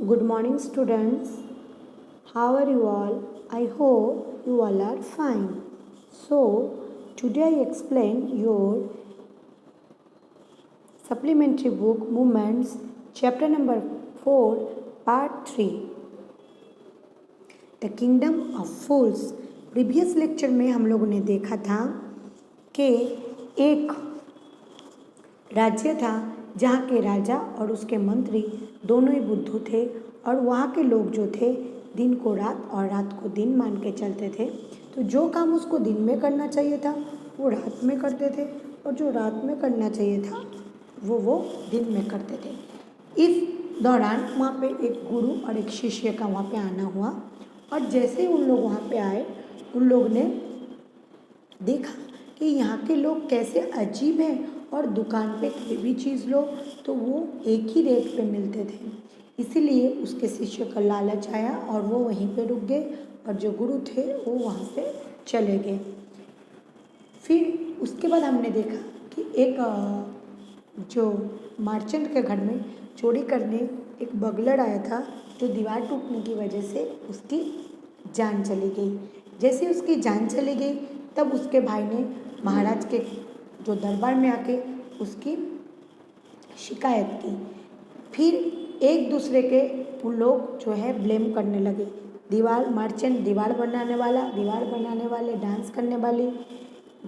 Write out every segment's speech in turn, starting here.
Good morning, students. How are you all? I hope you all are fine. So, today I explain your supplementary book Movements, chapter number 4, part 3. The kingdom of fools. Previous lecture में हम लोगों ने देखा था कि एक राज्य था जहाँ के राजा और उसके मंत्री दोनों ही बुद्धू थे और वहाँ के लोग जो थे दिन को रात और रात को दिन मान के चलते थे। तो जो काम उसको दिन में करना चाहिए था वो रात में करते थे और जो रात में करना चाहिए था वो दिन में करते थे। इस दौरान वहाँ पे एक गुरु और एक शिष्य का वहाँ पे आना हुआ और जैसे ही उन लोग वहाँ पे आए उन लोग ने देखा कि यहाँ के लोग कैसे अजीब हैं और दुकान पे कोई भी चीज़ लो तो वो एक ही रेट पे मिलते थे। इसीलिए उसके शिष्य का लालच आया और वो वहीं पे रुक गए और जो गुरु थे वो वहाँ से चले गए। फिर उसके बाद हमने देखा कि एक जो मर्चेंट के घर में चोरी करने एक बगलर आया था जो दीवार टूटने की वजह से उसकी जान चली गई। जैसे उसकी जान चली गई तब उसके भाई ने महाराज के जो दरबार में आके उसकी शिकायत की। फिर एक दूसरे के उन लोग जो है ब्लेम करने लगे। दीवार मर्चेंट दीवार बनाने वाले डांस करने वाली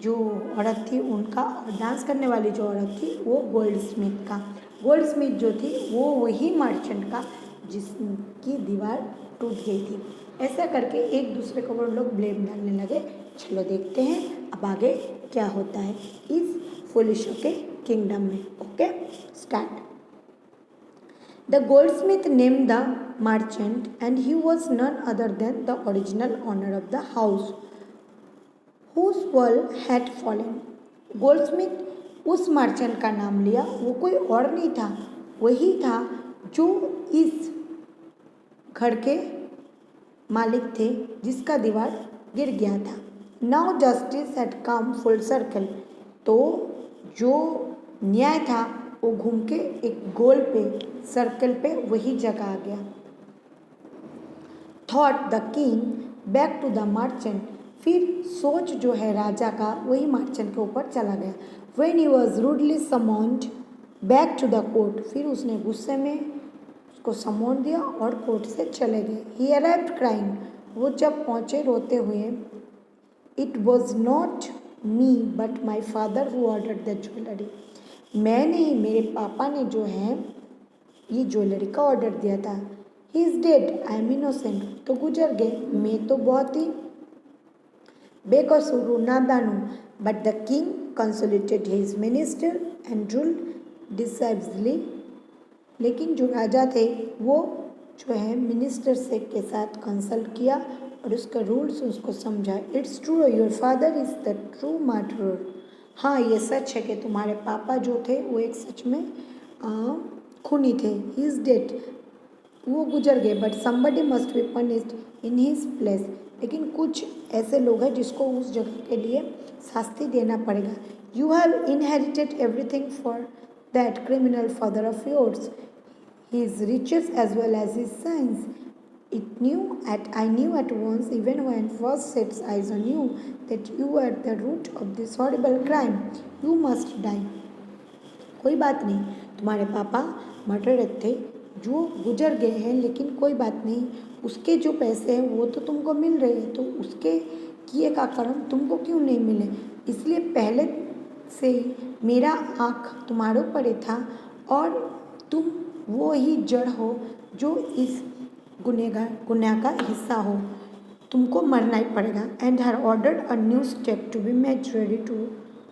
जो औरत थी उनका, डांस करने वाली जो औरत थी वो गोल्ड स्मिथ जो थी वो वही मर्चेंट का जिसकी दीवार टूट गई थी। ऐसा करके एक दूसरे को वो लोग ब्लेम डालने लगे। चलो देखते हैं अब आगे क्या होता है इस फुलिशो के किंगडम में। Okay, start. The goldsmith named the merchant, and he was none other than the original owner of the house, whose wall had fallen. Goldsmith उस मर्चेंट का नाम लिया, वो कोई और नहीं था, वही था जो इस घर के मालिक थे जिसका दीवार गिर गया था। Now justice had come full circle, तो जो न्याय था वो घूम के एक गोल पे सर्कल पे वही जगह आ गया। Thought the king back to the merchant, फिर सोच जो है राजा का वही मर्चेंट के ऊपर चला गया। When he was rudely summoned back to the court, फिर उसने गुस्से में उसको समोन दिया और कोर्ट से चले गए। ही अराइव्ड क्राइंग, वो जब पहुँचे रोते हुए, it was not me but my father who ordered the jewellery, मैं नहीं मेरे पापा ने जो है ये ज्वेलरी का ऑर्डर दिया था। He is dead I am innocent, तो गुजर गए, मैं तो बहुत ही बेकसूर हूँ, नादान हूँ। But the king consolidated his minister and ruled decidedly, लेकिन जो राजा थे वो जो है मिनिस्टर से के साथ कंसल्ट किया और उसका रूल्स उसको समझा। It's true your father is the true murderer, हाँ ये सच है कि तुम्हारे पापा जो थे वो एक सच में खूनी थे। ही इज़ डेड, वो गुजर गए। But somebody must be punished in his place, लेकिन कुछ ऐसे लोग हैं जिसको उस जगह के लिए शास्ति देना पड़ेगा। You have inherited everything for that criminal father of yours, his riches as well as his science. I knew at once, even when first set eyes on you, that you were the root of this horrible crime. You must die. कोई बात नहीं, तुम्हारे पापा murderer थे जो गुजर गए हैं, लेकिन कोई बात नहीं, उसके जो पैसे हैं वो तो तुमको मिल रहे हैं, तो उसके किए का कर्म तुमको क्यों नहीं मिले। इसलिए पहले से ही मेरा आँख तुम्हारे ऊपर था और तुम वो ही जड़ हो जो इस गुनाह का हिस्सा हो, तुमको मरना ही पड़ेगा। And her ordered a new step to be made ready to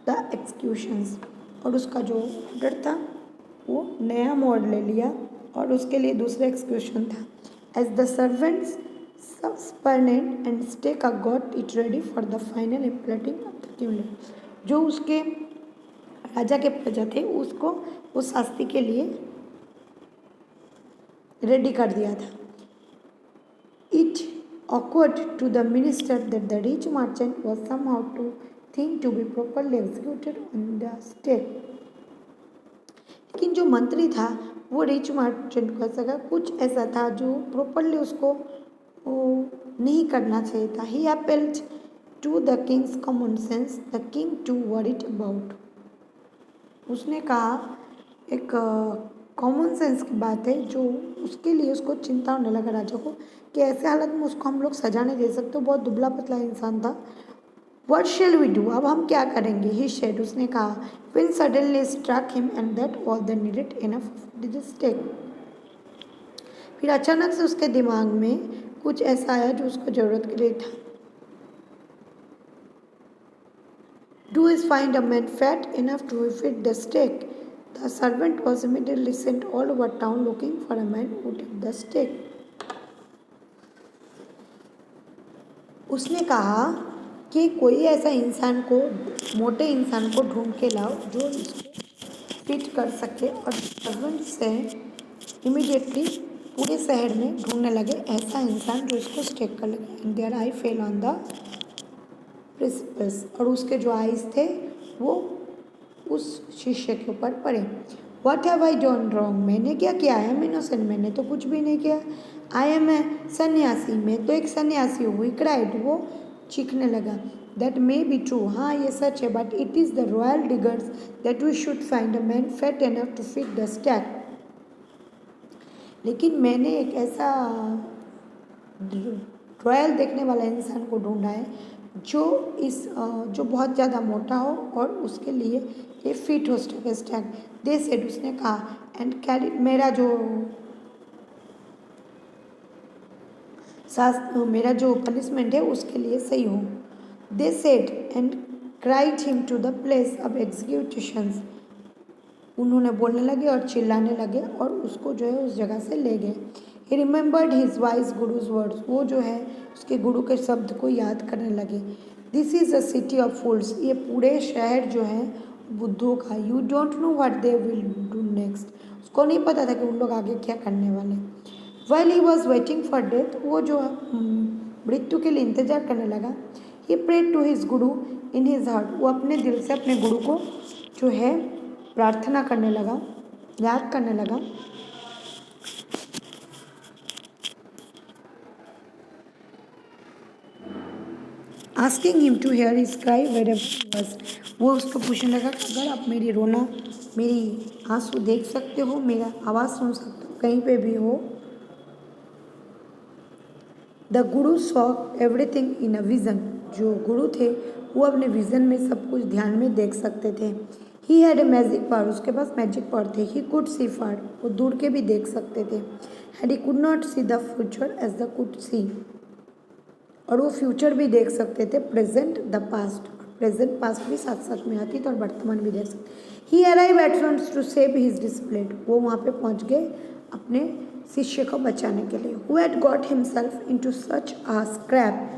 the executions, और उसका जो ऑर्डर था वो नया मोड़ ले लिया और उसके लिए दूसरा एक्सक्यूशन था। As the servants suspended and stake got it ready for the final impaling of the kingdom, जो उसके राजा के प्रजा थे उसको उस शास्ति के लिए रेडी कर दिया था। It awkward to the minister that the rich merchant was somehow to think to be properly executed on the state, लेकिन जो मंत्री था वो रिच मर्चेंट को ऐसा कुछ ऐसा था जो प्रॉपरली उसको वो नहीं करना चाहिए था। He appealed to the king's common sense the king too worried about. उसने कहा एक कॉमन सेंस की बात है जो उसके लिए उसको चिंता होने लगा राजा को कि ऐसे हालत में उसको हम लोग सजा नहीं दे सकते, बहुत दुबला पतला इंसान था। What shall we do? अब हम क्या करेंगे? He said, उसने कहा। When suddenly struck him and that all the needed enough of the stake। फिर अचानक से उसके दिमाग में कुछ ऐसा आया जो उसको जरूरत के लिए था। Do is find a man fat enough to fit the stake। The servant was immediately sent all over town looking for a man who did the stake। उसने कहा कि कोई ऐसा इंसान को, मोटे इंसान को ढूंढ के लाओ जो इसको फिट कर सके। और सर्वेंट से इमीडिएटली पूरे शहर में ढूंढने लगे ऐसा इंसान जो इसको स्टेक कर लगे। And there I fell on the precipice. और उसके जो आइज थे वो उस शिष्य के ऊपर पड़े। What have I done wrong? मैंने क्या किया? I am innocent. मैंने तो कुछ भी नहीं किया। आई एम ए सन्यासी। मैं तो एक सन्यासी हूँ। He cried. वो चीखने लगा। That may be true. हाँ ये सच है। But it is the royal diggers that we should find a man fat enough to fit the stack. लेकिन मैंने एक ऐसा रॉयल देखने वाला इंसान को ढूंढा है जो बहुत ज़्यादा मोटा हो और उसके लिए ये फिट हो स्टैक। दे सेड। उसने कहा। And carry. मेरा जो पनिशमेंट है उसके लिए सही हो। They said and cried him to the place of executions. उन्होंने बोलने लगे और चिल्लाने लगे और उसको जो है उस जगह से ले गए। He remembered his wise guru's words. वो जो है उसके गुरु के शब्द को याद करने लगे। This is a city of fools. ये पूरे शहर जो है बुद्धों का। You don't know what they will do next. उसको नहीं पता था कि उन लोग आगे क्या करने वाले। While he was waiting for death. वो जो मृत्यु के लिए इंतजार करने लगा। ही prayed to his Guru in his heart. वो अपने दिल से अपने गुरु को जो है प्रार्थना करने लगा, याद करने लगा। Asking him to hear his cry wherever he was. वो उसको पूछने लगा कि अगर आप मेरी रोना, मेरी आंसू देख सकते हो, मेरा आवाज़ सुन सकते हो कहीं पे भी हो। The Guru saw everything in a vision. जो गुरु थे वो अपने विजन में सब कुछ ध्यान में देख सकते थे। He had a magic power. उसके पास मैजिक पावर थे। He could see far. वो दूर के भी देख सकते थे। And he could not see the future as the could see. और वो फ्यूचर भी देख सकते थे, present the past. Present past भी साथ साथ में आती तो और वर्तमान भी देख सकते। He arrive at once to save his disciple. वो वहाँ पे पहुँच गए अपने शिष्य को बचाने के लिए। Who had got himself into such a scrap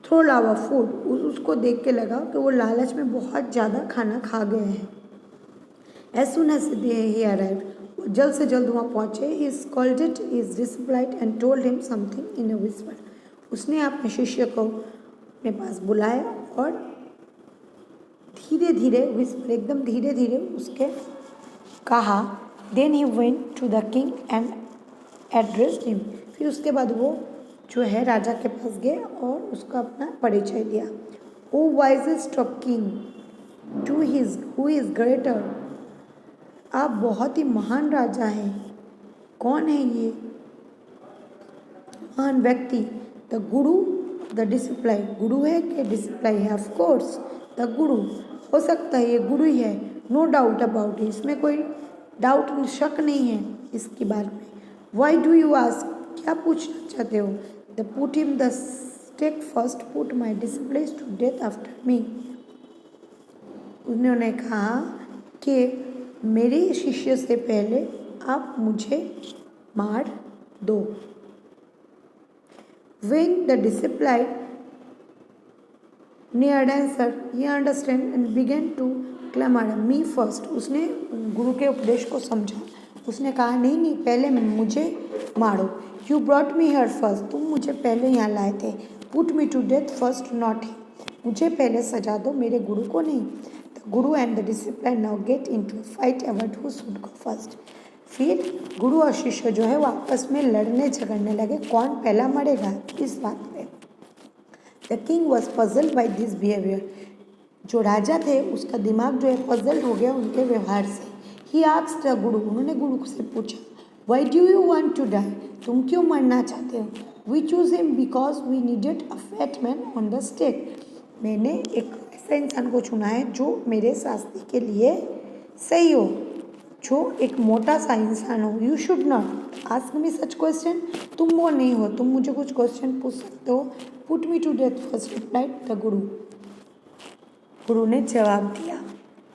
throw lava food. उसको देख के लगा कि वो लालच में बहुत ज़्यादा खाना खा गए हैं। As soon as he arrived. जल्द से जल्द वहाँ पहुँचे। He scolded his disciple and told him something in a whisper. उसने अपने शिष्य को अपने पास बुलाया और धीरे धीरे विस्पर, एकदम धीरे धीरे उसके कहा। Then he went to the king and addressed him. फिर उसके बाद वो जो है राजा के पास गए और उसका अपना परिचय दिया। O wisest of king to his who is greater. आप बहुत ही महान राजा हैं। कौन है ये महान व्यक्ति? The Guru the discipline. गुरु है कि डिसिप्लिन है? ऑफ कोर्स द गुरु। हो सकता है ये गुरु ही है। No doubt about it. इसमें कोई डाउट, शक नहीं है इसकी बात में। Why do you ask? क्या पूछना चाहते हो? The put him the stake first put my discipline to death after me. उन्होंने कहा कि मेरे शिष्य से पहले आप मुझे मार दो। When the disciple neared answer, he understood and began to clamor, me first। उसने गुरु के उपदेश को समझा। उसने कहा नहीं नहीं, पहले मुझे मारो। You brought me here first। तुम मुझे पहले यहाँ लाए थे। Put me to death first, not him। मुझे पहले सजा दो, मेरे गुरु को नहीं। The guru and the disciple now get into a fight about who should go first। फिर गुरु और शिष्य जो है वो आपस में लड़ने झगड़ने लगे, कौन पहला मरेगा इस बात पे। The king was puzzled by this behaviour. जो राजा थे उसका दिमाग जो है पजल्ड हो गया उनके व्यवहार से। ही आस्क्ड द गुरु, उन्होंने गुरु से पूछा, why do you want to die, तुम क्यों मरना चाहते हो। We choose him because we needed a fat man on the stake. मैंने एक ऐसा इंसान को चुना है जो मेरे शास्त्री के लिए सही हो, जो एक मोटा सा इंसान हो। You should not ask me such question, तुम वो नहीं हो, तुम मुझे कुछ क्वेश्चन पूछ सकते हो। Put me to death first, replied the guru. गुरु ने जवाब दिया,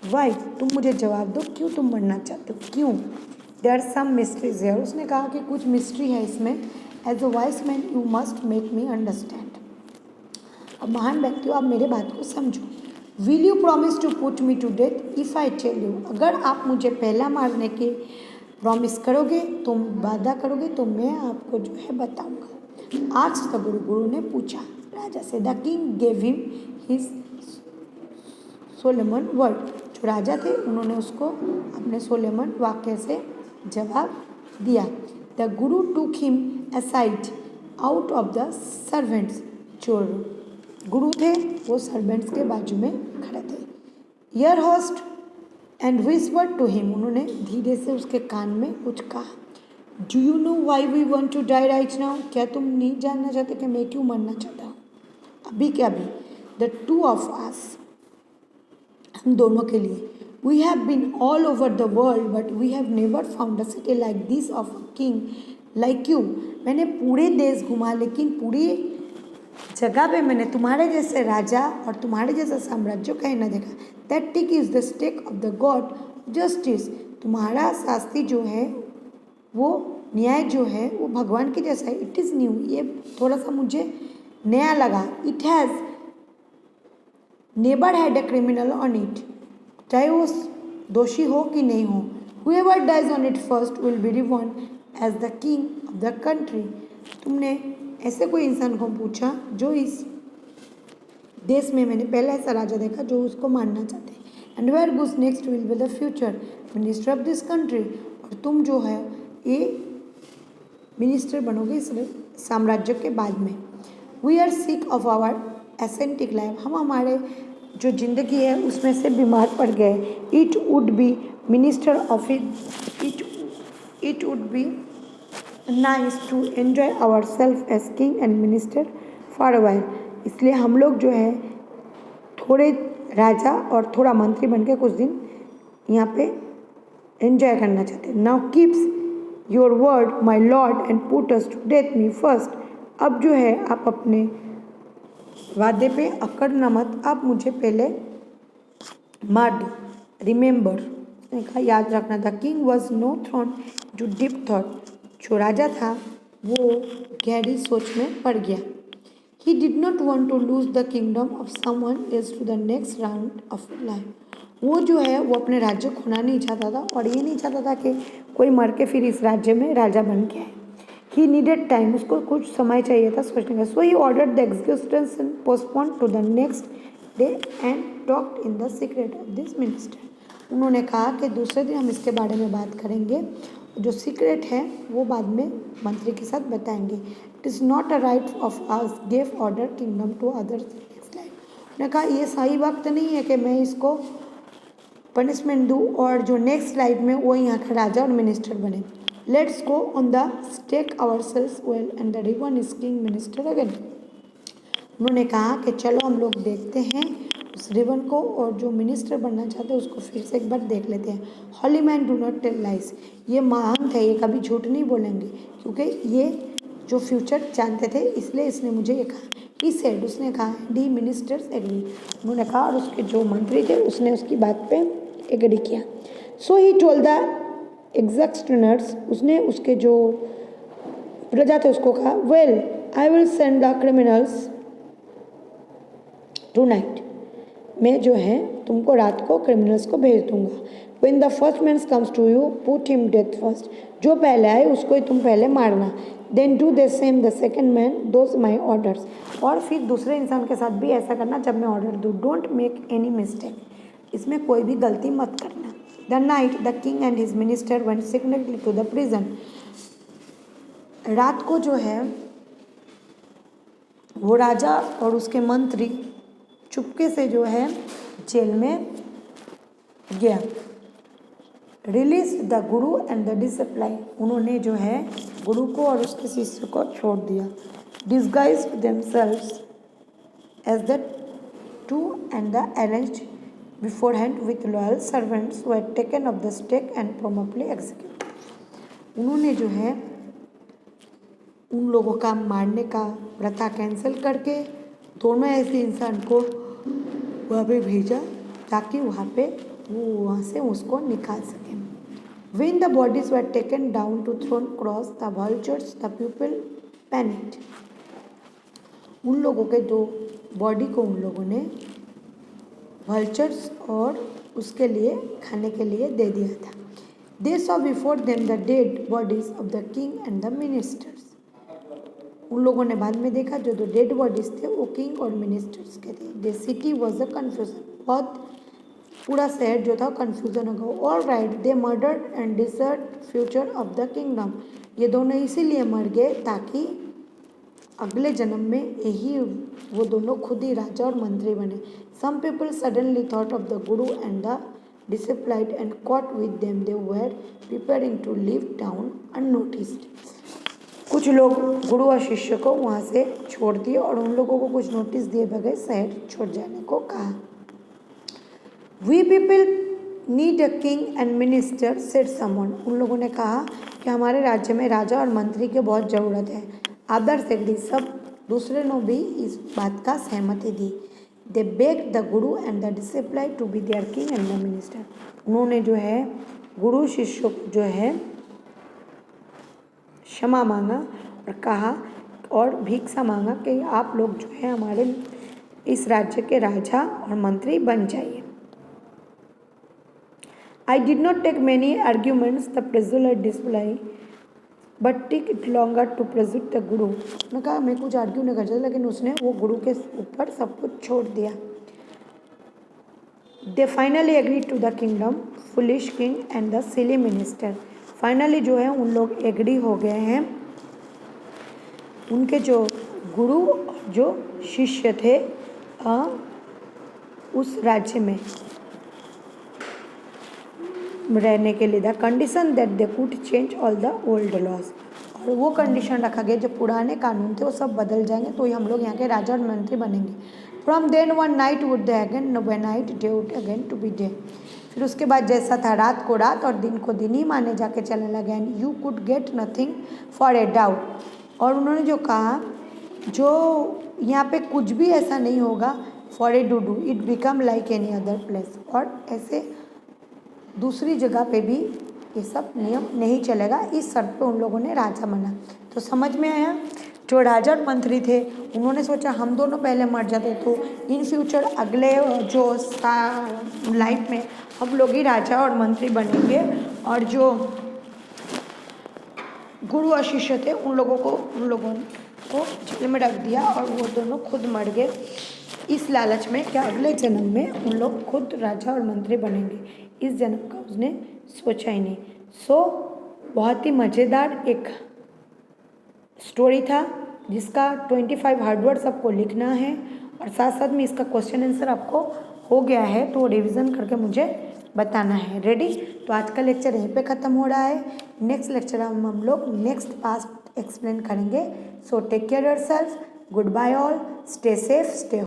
वाई, तुम मुझे जवाब दो, क्यों तुम मरना चाहते हो, क्यों। There are some mysteries here, उसने कहा कि कुछ मिस्ट्री है इसमें। As a wise man you must make me understand. अब महान व्यक्तियों, आप मेरे बात को समझो। Will you promise to put me to death if I tell you, अगर आप मुझे पहला मारने की प्रॉमिस करोगे, तुम वादा करोगे, तो मैं आपको जो है बताऊंगा। आस्क्ड द गुरु, गुरु ने पूछा राजा से। The king gave him his Solomon word, जो राजा थे उन्होंने उसको अपने सोलोमन वाक्य से जवाब दिया। द गुरु टूक him aside out of the servants, जो गुरु थे वो सर्वेंट्स के बाजू में खड़े थे। Ear host and whispered to him, उन्होंने धीरे से उसके कान में कुछ कहा। Do you know why we want to die right now, क्या तुम नहीं जानना चाहते कि मैं क्यों मरना चाहता हूँ अभी के अभी। द टू ऑफ अस, हम दोनों के लिए। We have been all over the world but we have never found a city like this of a king like you. मैंने पूरे देश घुमा, लेकिन पूरी जगह पे मैंने तुम्हारे जैसे राजा और तुम्हारे जैसा साम्राज्य कहीं ना देखा। That tick is the stake of the god justice, तुम्हारा शास्त्री जो है वो न्याय जो है वो भगवान के जैसा है। इट इज़ न्यू, ये थोड़ा सा मुझे नया लगा। It has never had a criminal on it, चाहे वो दोषी हो कि नहीं हो। Whoever dies on it first will be reborn as the king of the country. तुमने ऐसे कोई इंसान को पूछा जो इस देश में, मैंने पहला ऐसा राजा देखा जो उसको मानना चाहते हैं। एंड वेयर गुज next will be the future minister of this country, और तुम जो है ये मिनिस्टर बनोगे इस साम्राज्य के बाद में। We are sick of our ascetic life, हम हमारे जो ज़िंदगी है उसमें से बीमार पड़ गए। It would be minister of it would be nice to enjoy our self as king and minister for a while. इसलिए हम लोग जो है थोड़े राजा और थोड़ा मंत्री बन के कुछ दिन यहाँ पे एंजॉय करना चाहते हैं। Now keeps your word my lord and put us to death me first. अब जो है आप अपने वादे पे अकड़ना मत, आप मुझे पहले मार दो। रिमेंबर, उसने कहा याद रखना। The king was no throne to deep thought, जो राजा था वो गहरी सोच में पड़ गया। He did not want to lose the kingdom of someone else to the next round of life. वो जो है वो अपने राज्य खोना नहीं चाहता था और ये नहीं चाहता था कि कोई मर के फिर इस राज्य में राजा बन के आए। ही नीडेड टाइम, उसको कुछ समय चाहिए था सोचने का। So he ordered the execution postpone to the next day and talked in the secret of this minister. उन्होंने कहा कि दूसरे दिन हम इसके बारे में बात करेंगे, जो सीक्रेट है वो बाद में मंत्री के साथ बताएंगे। It is not a right of us give order kingdom to others next life. उन्होंने कहा ये सही वक्त नहीं है कि मैं इसको पनिशमेंट दूँ और जो नेक्स्ट लाइफ में वो यहाँ का राजा और मिनिस्टर बने। Let's go on the stake our selves well and the reborn is king minister again. उन्होंने कहा कि चलो हम लोग देखते हैं उस रिवन को और जो मिनिस्टर बनना चाहते हैं उसको फिर से एक बार देख लेते हैं। Holy man do not tell lies, ये महान थे, ये कभी झूठ नहीं बोलेंगे क्योंकि ये जो फ्यूचर जानते थे, इसलिए इसने मुझे ये कहा। ही सेड, उसने कहा। डी मिनिस्टर्स एग्री, उन्होंने कहा और उसके जो मंत्री थे उसने उसकी बात पे एग्री किया। So he told the executors, उसने उसके जो प्रजा थे उसको कहा, well I will send the criminals tonight, मैं जो है तुमको रात को क्रिमिनल्स को भेज दूंगा। When the first man comes to you put him death first, जो पहले आए उसको ही तुम पहले मारना। Then do the same the second man those my orders, और फिर दूसरे इंसान के साथ भी ऐसा करना जब मैं ऑर्डर दूँ। डोंट मेक एनी मिस्टेक, इसमें कोई भी गलती मत करना। The night the king and his minister went secretly to the prison. रात को जो है वो राजा और उसके मंत्री चुपके से जो है जेल में गया। Release the guru and the discipline, उन्होंने जो है गुरु को और उसके शिष्य को छोड़ दिया। Disguised themselves as the two and the arranged beforehand with loyal servants were taken off the stake and promptly execute. उन्होंने जो है उन लोगों का मारने का प्रथा कैंसिल करके दोनों ऐसे इंसान को वहाँ पे भेजा ताकि वहाँ पे वो वहाँ से उसको निकाल सकें। When the bodies were taken down to thrown across the vultures, the people panicked. उन लोगों के दो बॉडी को उन लोगों ने vultures और उसके लिए खाने के लिए दे दिया था। They saw before them the dead bodies of the king and the ministers. उन लोगों ने बाद में देखा जो दो डेड बॉडीज थे वो किंग और मिनिस्टर्स के थे। The city was a confusion, बहुत पूरा शहर जो था कन्फ्यूजन हो गया। All right they murdered and dessert future of the kingdom, ये दोनों इसीलिए मर गए ताकि अगले जन्म में यही वो दोनों खुद ही राजा और मंत्री बने। Some people suddenly thought of the guru and the disciple and caught with them they were preparing to leave town unnoticed. कुछ लोग गुरु और शिष्य को वहाँ से छोड़ दिए और उन लोगों को कुछ नोटिस दिए बगैर शहर छोड़ जाने को कहा। We people need a king and minister said someone, उन लोगों ने कहा कि हमारे राज्य में राजा और मंत्री की बहुत ज़रूरत है। अदर्स एग्री, सब दूसरे ने भी इस बात का सहमति दी। They begged the guru and the discipline to be their king and the minister, उन्होंने जो है गुरु शिष्य जो है क्षमा मांगा और कहा और भिक्षा मांगा कि आप लोग जो है हमारे इस राज्य के राजा और मंत्री बन जाइए। I did not take many arguments the persuade disciple but take it longer to persuade the guru, उन्होंने कहा मैं कुछ आर्ग्यू नहीं कर सकता लेकिन उसने वो गुरु के ऊपर सब कुछ छोड़ दिया। They finally agree to the kingdom foolish king and the silly minister, फाइनली जो है उन लोग एग्री हो गए हैं, उनके जो गुरु जो शिष्य थे उस राज्य में रहने के लिए। The condition that they could change all the old laws, और वो कंडीशन रखा गया जो पुराने कानून थे वो सब बदल जाएंगे तो ही हम लोग यहाँ के राजा और मंत्री बनेंगे। From then one night would they again way night day would again to be day, फिर उसके बाद जैसा था रात को रात और दिन को दिन ही माने जाके चलने लगे। And you could get nothing for a doubt, और उन्होंने जो कहा जो यहाँ पे कुछ भी ऐसा नहीं होगा for a do do it become like any other place, और ऐसे दूसरी जगह पे भी ये सब नियम नहीं चलेगा। इस शर्त पे उन लोगों ने राजा बना। तो समझ में आया, जो राजा और मंत्री थे उन्होंने सोचा हम दोनों पहले मर जाते तो इन फ्यूचर अगले जो लाइफ में हम लोग ही राजा और मंत्री बनेंगे, और जो गुरु और शिष्य थे उन लोगों को जेल में रख दिया और वो दोनों खुद मर गए इस लालच में क्या अगले जन्म में उन लोग खुद राजा और मंत्री बनेंगे। इस जन्म का उसने सोचा ही नहीं। बहुत ही मज़ेदार एक स्टोरी था जिसका 25 हार्ड वर्ड्स आपको लिखना है और साथ साथ में इसका क्वेश्चन आंसर आपको हो गया है तो रिवीजन करके मुझे बताना है। रेडी? तो आज का लेक्चर यहीं पे ख़त्म हो रहा है। नेक्स्ट लेक्चर हम लोग नेक्स्ट पास्ट एक्सप्लेन करेंगे। So take care yourself, goodbye all, stay safe, stay